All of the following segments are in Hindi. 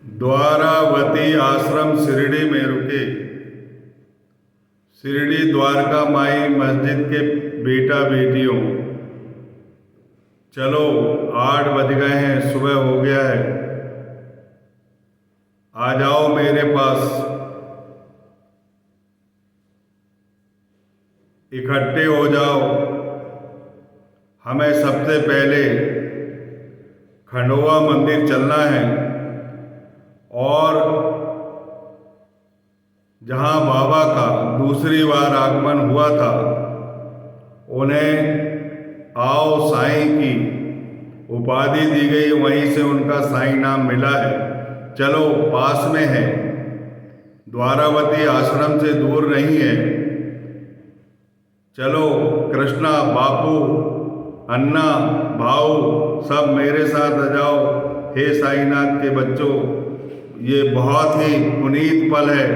द्वारावती आश्रम शिरडी में रुके। शिरडी द्वारका माई मस्जिद के बेटा बेटियों, चलो 8 बज गए हैं, सुबह हो गया है, आ जाओ मेरे पास, इकट्ठे हो जाओ। हमें सबसे पहले खंडोबा मंदिर चलना है और जहां बाबा का दूसरी बार आगमन हुआ था, उन्हें आओ साईं की उपाधि दी गई, वहीं से उनका साईं नाम मिला है। चलो, पास में है, द्वारावती आश्रम से दूर नहीं है। चलो, कृष्णा, बापू, अन्ना, भाऊ, सब मेरे साथ आ जाओ। हे साईनाथ के बच्चों, ये बहुत ही पुनीत पल है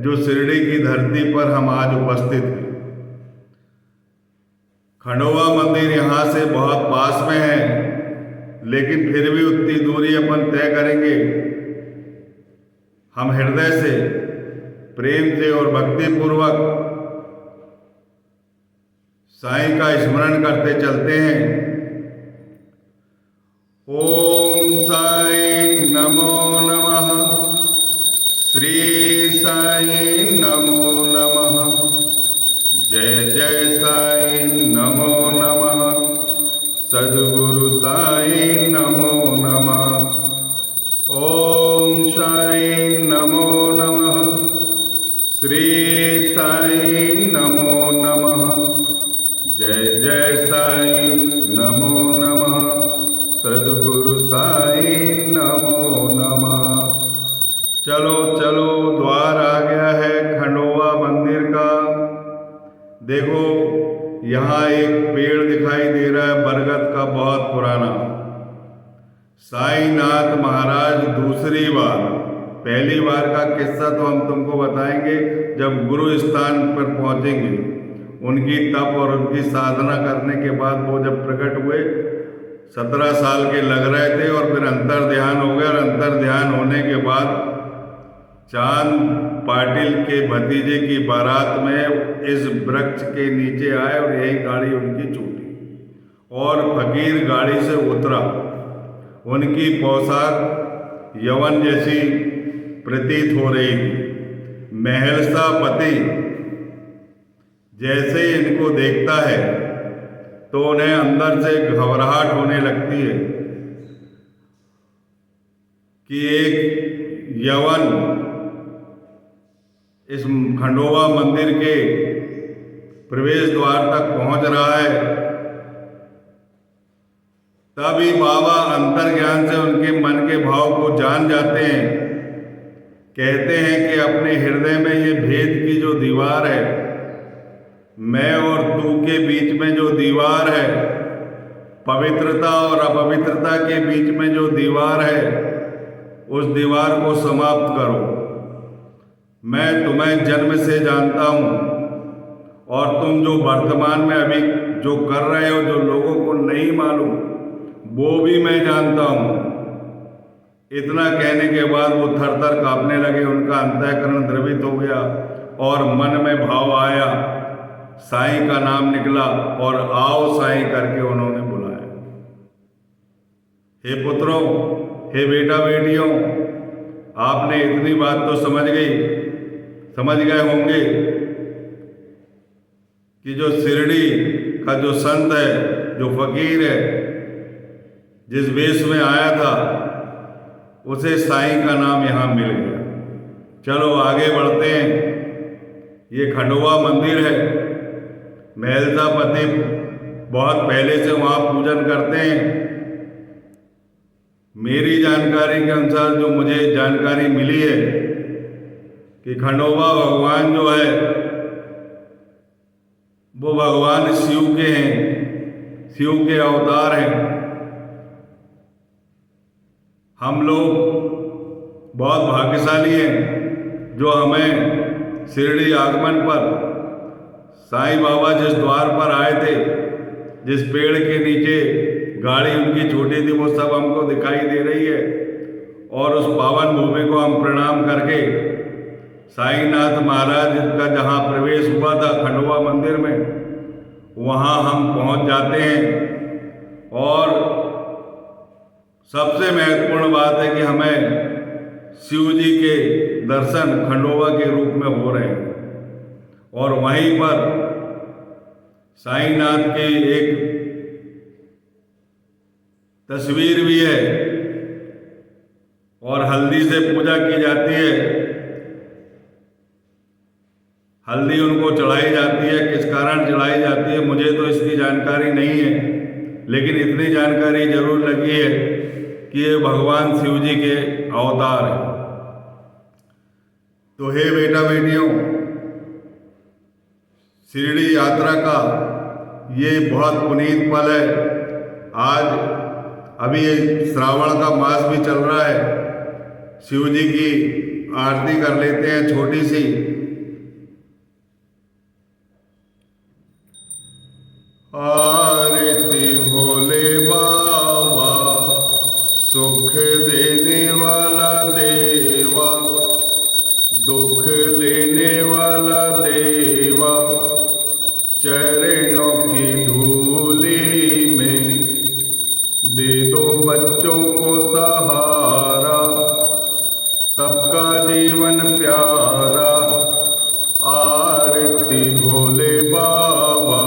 जो शिरडी की धरती पर हम आज उपस्थित हैं। खंडोबा मंदिर यहाँ से बहुत पास में है, लेकिन फिर भी उतनी दूरी अपन तय करेंगे। हम हृदय से, प्रेम से और भक्ति पूर्वक साईं का स्मरण करते चलते हैं। ओम साईं नमो नमः, श्री साईं नमो नमः, जय जय साईं नमो नमः, सद्गुरु साईं नमो नमः। ओम साईं नमो नमः, श्री साईं नमो नमः, जय जय साईं नमो नमः, सद्गुरु साईं नमो नमः। चलो चलो, द्वार आ गया है खंडोबा मंदिर का। देखो, यहाँ एक पेड़ दिखाई दे रहा है बरगद का, बहुत पुराना। साईनाथ महाराज दूसरी बार, पहली बार का किस्सा तो हम तुमको बताएंगे जब गुरु स्थान पर पहुंचेंगे। उनकी तप और उनकी साधना करने के बाद वो जब प्रकट हुए, 17 साल के लग रहे थे और फिर अंतर ध्यान हो गया, और अंतर ध्यान होने के बाद चांद पाटिल के भतीजे की बारात में इस वृक्ष के नीचे आए और यही गाड़ी उनकी छूटी और फकीर गाड़ी से उतरा। उनकी पोशाक यवन जैसी प्रतीत हो रही थी। महलसा पति जैसे ही इनको देखता है तो उन्हें अंदर से घबराहट होने लगती है कि एक यवन इस खंडोबा मंदिर के प्रवेश द्वार तक पहुंच रहा है। तभी बाबा अंतर्ज्ञान से उनके मन के भाव को जान जाते हैं। कहते हैं कि अपने हृदय में ये भेद की जो दीवार है, मैं और तू के बीच में जो दीवार है, पवित्रता और अपवित्रता के बीच में जो दीवार है, उस दीवार को समाप्त करो। मैं तुम्हें जन्म से जानता हूँ और तुम जो वर्तमान में अभी जो कर रहे हो, जो लोगों को नहीं मालूम, वो भी मैं जानता हूँ। इतना कहने के बाद वो थर थर कांपने लगे, उनका अंतःकरण द्रवित हो गया और मन में भाव आया, साईं का नाम निकला और आओ साईं करके उन्होंने बुलाया। हे पुत्रों, हे बेटा बेटियों, आपने इतनी बात तो समझ गए होंगे कि जो शिरडी का जो संत है, जो फकीर है, जिस वेश में आया था, उसे साईं का नाम यहाँ मिल गया। चलो आगे बढ़ते हैं। ये खंडोबा मंदिर है। महलसा पति बहुत पहले से वहाँ पूजन करते हैं। मेरी जानकारी के अनुसार जो मुझे जानकारी मिली है कि खंडोबा भगवान जो है वो भगवान शिव के हैं, शिव के अवतार हैं। हम लोग बहुत भाग्यशाली हैं जो हमें शिरडी आगमन पर साईं बाबा जिस द्वार पर आए थे, जिस पेड़ के नीचे गाड़ी उनकी छोटी थी, वो सब हमको दिखाई दे रही है और उस पावन भूमि को हम प्रणाम करके साईनाथ महाराज का जहाँ प्रवेश हुआ था खंडवा मंदिर में, वहाँ हम पहुँच जाते हैं। और सबसे महत्वपूर्ण बात है कि हमें शिव जी के दर्शन खंडोबा के रूप में हो रहे हैं। और वहीं पर साईनाथ की एक तस्वीर भी है और हल्दी से पूजा की जाती है। हल्दी उनको चढ़ाई जाती है, किस कारण चढ़ाई जाती है मुझे तो इसकी जानकारी नहीं है, लेकिन इतनी जानकारी जरूर लगी है कि ये भगवान शिव जी के अवतार हैं। तो हे बेटा बेटियों, शिरडी यात्रा का ये बहुत पुनीत पल है। आज अभी श्रावण का मास भी चल रहा है। शिव जी की आरती कर लेते हैं छोटी सी। आरती भोले बाबा, सुख देने वाला देवा, दुख लेने वाला देवा, चरणों की धूली में दे दो बच्चों को सहारा, सबका जीवन प्यारा। आरती भोले बाबा,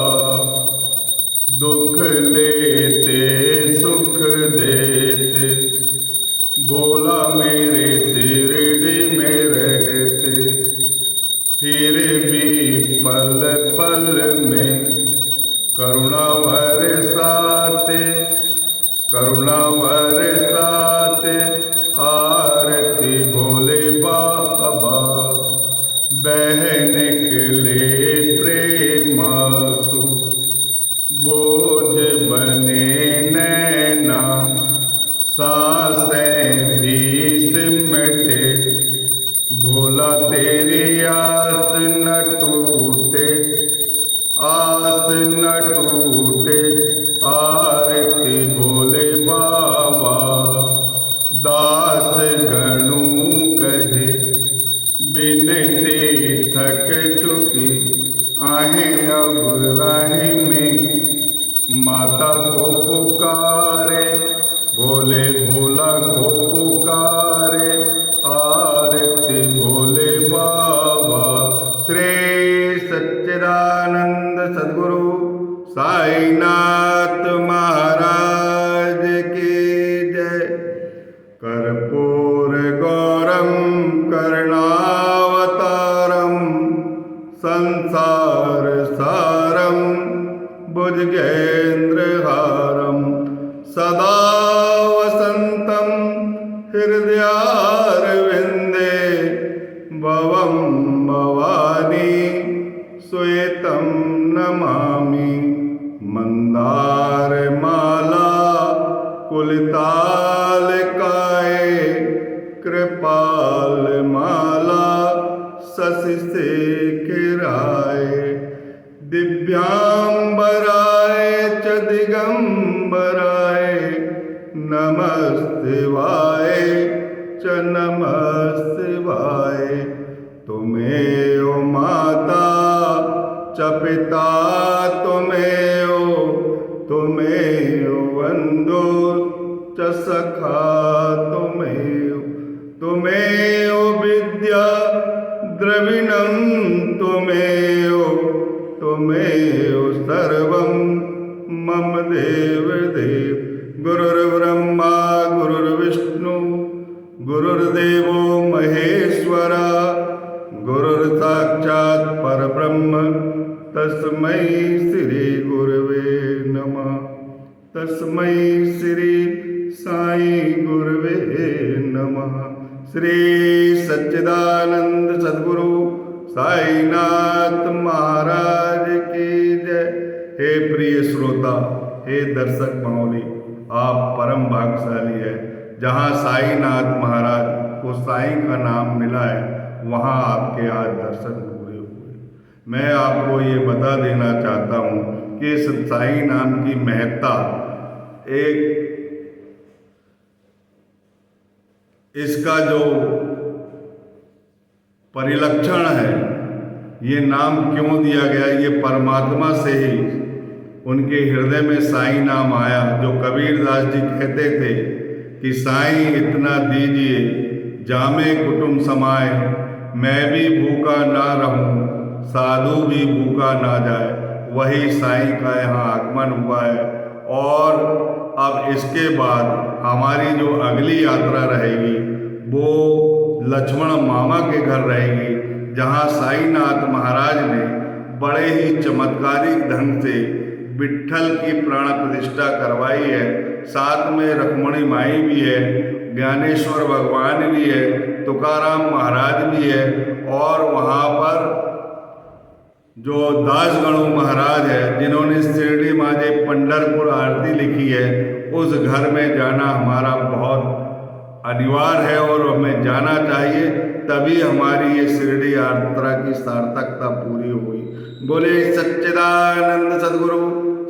दुख लेते सुख देते, बोला मेरे शिरडी में रहते, फिर भी पल पल में करुणा बरसाते, करुणा बरसाते। आरती भोले बाबा, बहने के लिए प्रेमासु, बोझ बने नैना, सांसें भी सिमटे, भोला तेरी आस न टूटे, आस न टूटे। आरती भोले बाबा, दास गणू कहे, बिनती थक चुकी, आहें अब राह में, माता को पुकारे, भोले भोला को पुकारे। आरती भोले बाबा, श्री सच्चिदानंद सद्गुरु साईनाथ महाराज की जय। कर्पूर गौरम करुणावतारम, संसार सारम भुजगेन्द्रहारम, सदा वसंतम हृदयारविंदे, भवं भवानी श्वेतं नमामि। मंदार माला कुलतालकाय, कृपाल माला शशि शेखराय, दिव्यांबराय च दिगंबराय, नमस्तिवाय च नमस्तिवाय। तुमेव माता च पिता तुमेव, तुमेव बंधु च सखा तुमेव, तुमेव विद्या द्रविणं तुमेव, तुमेव सर्वं मम देव देव। गुरुर्ब्रह्मा गुरुर्विष्णु गुरुर्देवो महेश्वरा, गुरुर्साक्षात् परब्रह्म तस्मै श्री गुरवे नमः। तस्मै श्री साई गुरवे नमः। श्री सच्चिदानंद सद्गुरु साईनाथ महाराज की जय। हे प्रिय श्रोता, हे दर्शक महोदय, आप परम भाग्यशाली है। जहाँ साईनाथ महाराज को साईं का नाम मिला है, वहाँ आपके आज दर्शन पूरे हुए। मैं आपको ये बता देना चाहता हूँ कि इस साईं नाम की महत्ता एक इसका जो परिलक्षण है, ये नाम क्यों दिया गया, ये परमात्मा से ही उनके हृदय में साईं नाम आया। जो कबीरदास जी कहते थे कि साईं इतना दीजिए जामे कुटुंब समाए, मैं भी भूखा ना रहूं साधु भी भूखा ना जाए, वही साईं का यहाँ आगमन हुआ है। और अब इसके बाद हमारी जो अगली यात्रा रहेगी वो लक्ष्मण मामा के घर रहेगी, जहाँ साईनाथ महाराज ने बड़े ही चमत्कारिक ढंग से विट्ठल की प्राण प्रतिष्ठा करवाई है। साथ में रुक्मिणी माई भी है, ज्ञानेश्वर भगवान भी है, तुकाराम महाराज भी है, और वहाँ पर जो दासगणु महाराज है जिन्होंने शिरडी माजे पंढरपुर आरती लिखी है, उस घर में जाना हमारा बहुत अनिवार्य है और हमें जाना चाहिए, तभी हमारी ये शिरडी यात्रा की सार्थकता पूरी हुई। बोले सच्चिदानंद सद्गुरु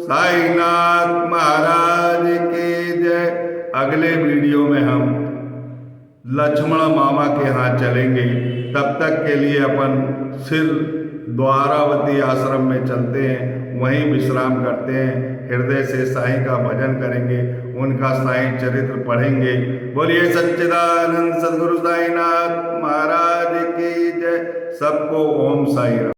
साईनाथ महाराज के जय। अगले वीडियो में हम लक्ष्मण मामा के यहाँ चलेंगे, तब तक के लिए अपन सिर द्वारावती आश्रम में चलते हैं, वहीं विश्राम करते हैं, हृदय से साईं का भजन करेंगे, उनका साईं चरित्र पढ़ेंगे। बोलिए सच्चिदानंद सद्गुरु साईनाथ महाराज की जय। सबको ओम साई राम।